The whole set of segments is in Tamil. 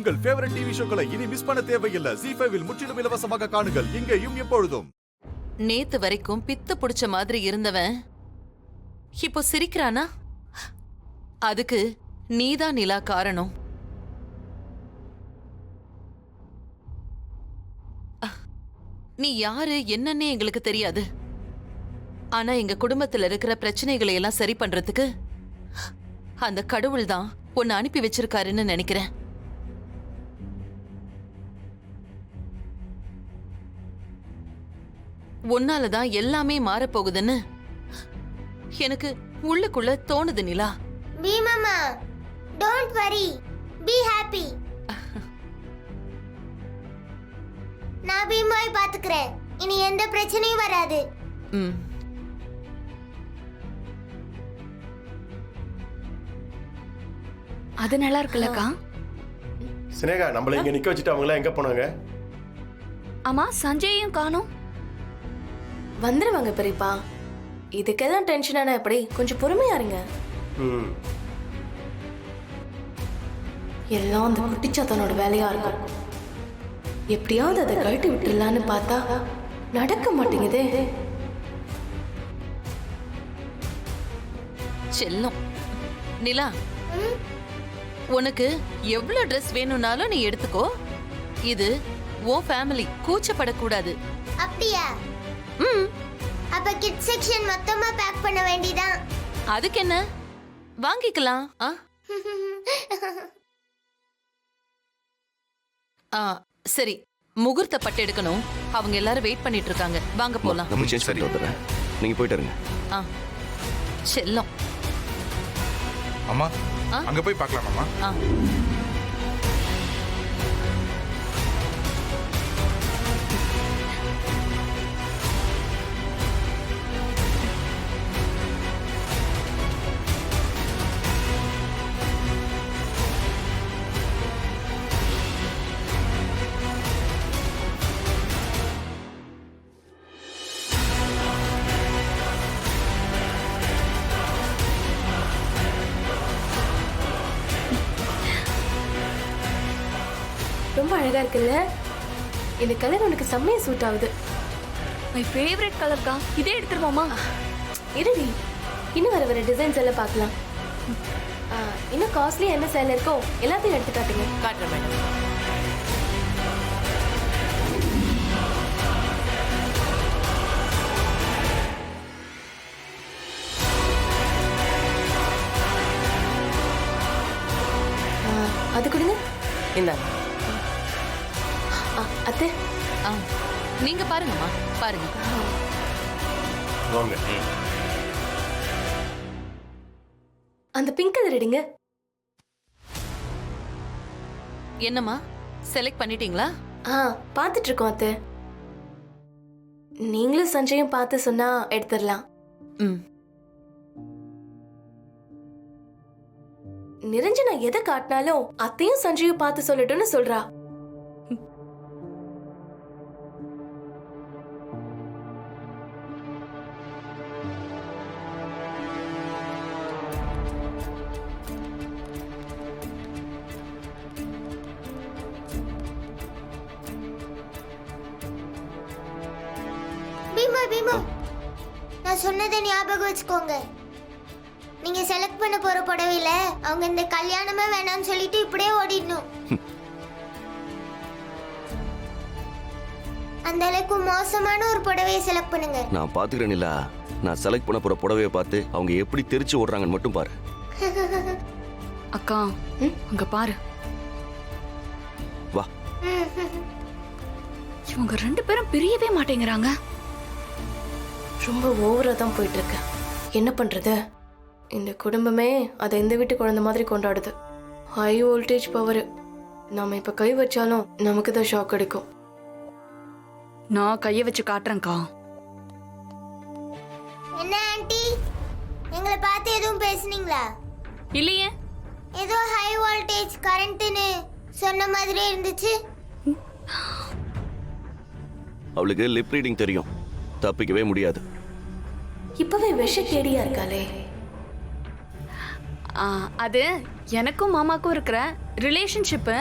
உங்கள் ஃபேவரட் டிவி ஷோக்களை இனி மிஸ் பண்ண தேவையில்லை. ZEE5 இல் முற்றிலும் இலவசமாக காணுங்கள். இங்கேயும் எப்பொழுதும். நேத்து வரைக்கும் பித்து புடிச்ச மாதிரி இருந்தவன் இப்போ சிரிக்கிறானா? அதுக்கு நீதான் நிலா காரணம். நீ யாரு என்னன்னே எங்களுக்கு தெரியாது. ஆனா எங்க குடும்பத்துல இருக்கிற பிரச்சனைகளை எல்லாம் சரி பண்றதுக்கு அந்த கடவுள் தான் உன்னை அனுப்பி வச்சிருக்காருன்னு நினைக்கிறேன். உன்னாலதான் எல்லாமே மாறப்போகுதுன்னு எனக்கு உள்ளுக்குள்ள தோணுது நிலா. பி மாமா, டோன்ட் வரி, பி ஹாப்பி. நான் பீமாய் பாத்துக்கிறேன். இனி எந்த பிரச்சனையும் வராது. ம். அது நல்லா இருக்குல்லக்கா. சினேகா, நம்மள இங்க நிக்க வச்சுட்டு அவங்கள எங்க போனாங்க? ஆமா, சஞ்சயையும் காணோம். வந்துருவாங்க பெரியப்பா. இதுக்கெல்லாம் டென்ஷனான எப்படி? கொஞ்சம் பொறுமையா இருங்க. எல்லாம் அந்த குட்டிச்சாத்தனோட வேலையா இருக்கும். எப்படியாவது அதை கழட்டி விட்டுடலான்னு பார்த்தா நடக்க மாட்டேங்குதே. செல்லம். நிலா, உனக்கு எவ்வளவு ட்ரெஸ் வேணும்னாலும் நீ எடுத்துக்கோ. இது உன் ஃபேமிலி, கூச்சப்படக்கூடாது. அப்படியா? அப்ப கிட் செக்ஷன் மொத்தமா பேக் பண்ண வேண்டியதான். அதுக்கு என்ன, வாங்கிக்கலாம். சரி, முகூர்த்த பட்டு எடுக்கணும். அவங்க எல்லாரும் வெயிட் பண்ணிட்டு இருக்காங்க. வாங்க போலாம். நம்ம சேஞ்ச் பண்ணி வந்துறேன். நீங்க போயிட்டு இருங்க. செல்லம். அம்மா, அங்க போய் பார்க்கலாம் அம்மா. ரொம்ப அழகா இருக்குல்ல? இந்த கலர் உனக்கு செம்மையா சூட் ஆகுது. மை ஃபேவரட் கலர்க்கா. இதே எடுத்துருவோமா? இருடி, இன்னும் வர வர டிசைன்ஸ் எல்லாம் பார்க்கலாம். இன்னும் காஸ்ட்லி என்ன சேல் இருக்கோ எல்லாத்தையும் எடுத்து காட்டுங்க. காட்டுறேன் மேடம். அது கொடுங்க. இந்தாங்க. அத்தை, நீங்க பாருங்கம்மா, பாருங்க. வாங்க. அந்த பிங்க் கலர் எடுங்க. என்னம்மா, செலக்ட் பண்ணிட்டீங்களா? பார்த்துட்டு இருக்கோம் அத்தை. நீங்களும் சஞ்சயும் பார்த்து சொன்னா எடுத்துடலாம். நிரஞ்சனா எதை காட்டினாலும் அத்தையும் சஞ்சயும் பார்த்து சொல்லட்டும்னு சொல்றா. பீமா, நான் சொன்னதை ஞாபகம் வச்சுக்கோங்க. நீங்க செலக்ட் பண்ண போற புடவையில அவங்க இந்த கல்யாணமே வேணாம்னு சொல்லிட்டு இப்படியே ஓடிடணும். அந்த அளவுக்கு மோசமான ஒரு புடவையை செலக்ட் பண்ணுங்க. நான் பாத்துக்கிறேன் இல்ல. நான் செலக்ட் பண்ண போற புடவையை பார்த்து அவங்க எப்படி தெரிச்சு ஓடுறாங்கன்னு மட்டும் பாரு. அக்கா, அங்க பாரு. வா. இவங்க ரெண்டு பேரும் பிரியவே மாட்டேங்கிறாங்க. ரொம்ப ஓவரா தான் போயிட்டு இருக்கு. என்ன பண்றது? இந்த குடும்பமே அதை இந்த வீட்டு குழந்தை மாதிரி கொண்டாடுது. High voltage power. நாம இப்ப கை வச்சாலும் நமக்கு தான் ஷாக் அடிக்கும். நான் கைய வச்சு காட்டுறேன்க்கா. என்ன ஆன்ட்டி, எங்களை பார்த்து எதுவும் பேசுனீங்களா? இல்லையே. ஏதோ ஹை வோல்டேஜ் கரண்ட்னு சொன்ன மாதிரி இருந்துச்சு. அவளுக்கு லிப் ரீடிங் தெரியும். தப்பிக்கவே முடியாது. இப்பவே விஷ கேடியா இருக்காளே. அது எனக்கும் மாமாக்கும் இருக்கிற ரிலேஷன்ஷிப்பு.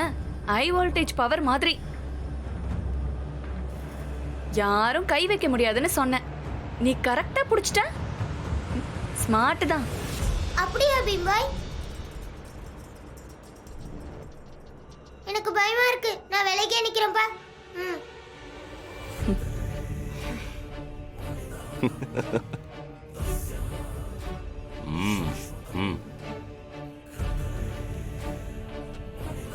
ஹை வோல்டேஜ் பவர் மாதிரி. யாரும் கை வைக்க முடியாதுன்னு சொன்னேன். நீ கரெக்டா புடிச்சிட்ட. ஸ்மார்ட் தான். அப்படியா பீம்பாய்? எனக்கு பயமா இருக்கு. நான் விலகே நிக்கிறேன்ப்பா.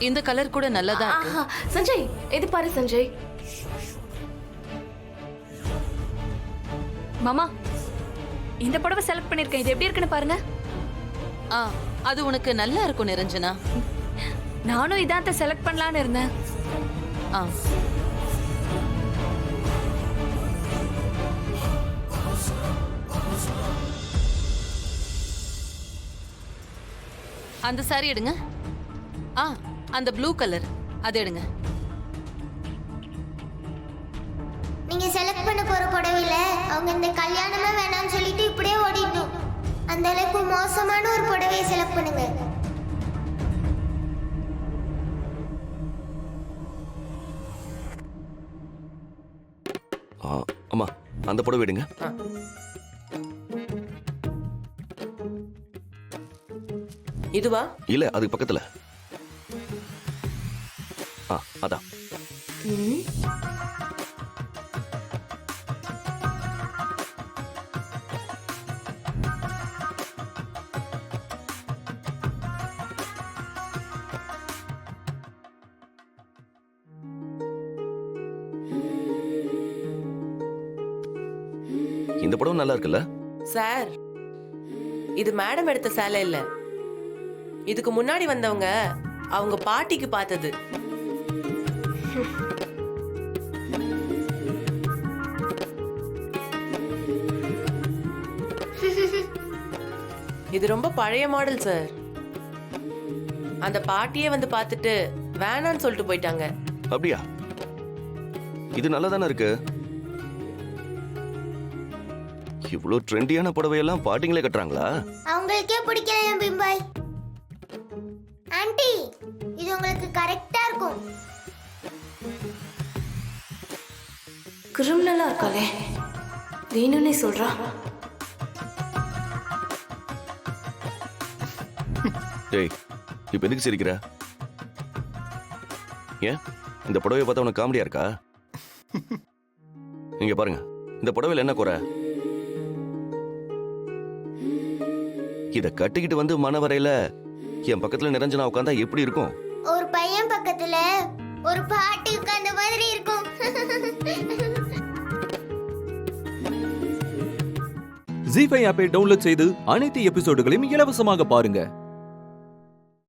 இந்த கலர் கூட நல்லதா இருக்கு. ஆஹா, சஞ்சய் இது பாரு சஞ்சய். மாமா இந்த புடவை செலக்ட் பண்ணிருக்கேன். இது எப்படி இருக்குன்னு பாருங்க. ஆ, அது உனக்கு நல்லா இருக்கும் நிரஞ்சனா. நானும் இதான் செலக்ட் பண்ணலான்னு இருந்தேன். ஆ, அந்த சாரி எடுங்க. ஆ, அந்த ப்ளூ கலர் அது எடுங்க. நீங்க செலக்ட் பண்ண போற புடவையில அவங்க இந்த கல்யாணமே வேணாம்னு சொல்லிட்டு இப்படியே ஓடிடணும். அந்த அளவுக்கு மோசமான ஒரு புடவையை செலக்ட் பண்ணுங்க. அம்மா அந்த புடவை எடுங்க. இதுவா? இல்ல அதுக்கு பக்கத்துல. அதான். இந்த படம் நல்லா இருக்குல்ல சார்? இது மேடம் எடுத்த சேலை இல்ல. இதுக்கு முன்னாடி வந்தவங்க அவங்க பாட்டிக்கு பார்த்தது. இது ரொம்ப பழைய மாடல் சார். அந்த பாட்டியே வந்து பார்த்துட்டு வேணான்னு சொல்லிட்டு போயிட்டாங்க. அப்படியா? இது நல்லா தானே இருக்கு. இவ்வளவு ட்ரெண்டியான புடவையெல்லாம் பாட்டிங்களே கட்டுறாங்களா? அவங்களுக்கே பிடிக்கல பீம்பாய். ஆன்ட்டி இது உங்களுக்கு கரெக்டா இருக்கும். கிரிமினலா இருக்காளே, வேணும்னே சொல்றா. டேய், இப்ப எதுக்கு சிரிக்கிற? ஏன் இந்த புடவையை பார்த்தா உனக்கு காமெடியா இருக்கா? நீங்க பாருங்க, இந்த புடவையில என்ன குறை? இத கட்டிக்கிட்டு வந்து மனவரையில என் பக்கத்துல நிரஞ்சனா உட்கார்ந்தா எப்படி இருக்கும்? ஒரு பையன் பக்கத்துல ஒரு பாட்டி உட்கார்ந்த மாதிரி இருக்கும். ஜீ5 ஆப்பை டவுன்லோட் செய்து அனைத்து எபிசோடுகளையும் இலவசமாக பாருங்க.